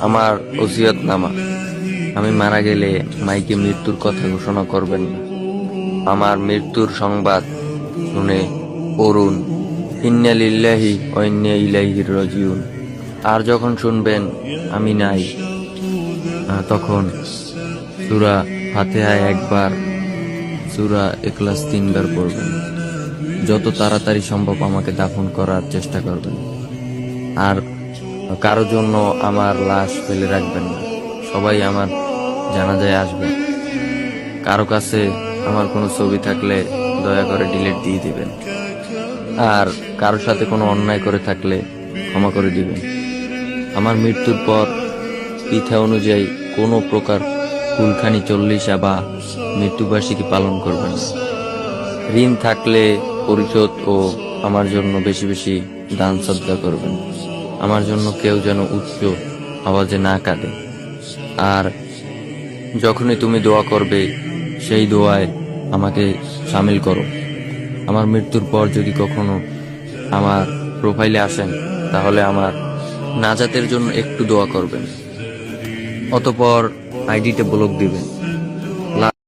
আমার ওসিয়তনামা, আমি মারা গেলে মাইকে মৃত্যুর কথা ঘোষণা করবেন না। আমার মৃত্যুর সংবাদ শুনে পড়ুন, ইন্না লিল্লাহি ওয়া ইন্না ইলাইহি রাজিউন। আর যখন শুনবেন আমি নাই, তখন সূরা ফাতিহা একবার, সূরা ইখলাস 3 বার পড়বেন। যত তাড়াতাড়ি সম্ভব আমাকে দাফন করার চেষ্টা করবেন। আর কারো জন্য আমার লাশ ফেলে রাখবেন না। সবাই আমার জানাজায় আসবেন। কারো কাছে আমার কোনো ছবি থাকলে দয়া করে ডিলিট দিয়ে দিবেন। আর কারোর সাথে কোনো অন্যায় করে থাকলে ক্ষমা করে দিবেন। আমার মৃত্যুর পর পিথা অনুযায়ী কোনো প্রকার কুলখানি 40 বা মৃত্যুবার্ষিকী পালন করবেন না। ঋণ থাকলে পরিশোধ ও আমার জন্য বেশি বেশি দান সদকা করবেন। আমার জন্য কেউ যেন উচ্চ আওয়াজে না কাঁদে। আর যখনই তুমি দোয়া করবে সেই দোয়ায় আমাকে শামিল করো। আমার মৃত্যুর পর যদি কখনো আমার প্রোফাইলে আসেন তাহলে আমার নাজাতের জন্য একটু দোয়া করবেন। অতঃপর আইডিতে ব্লক দিবেন।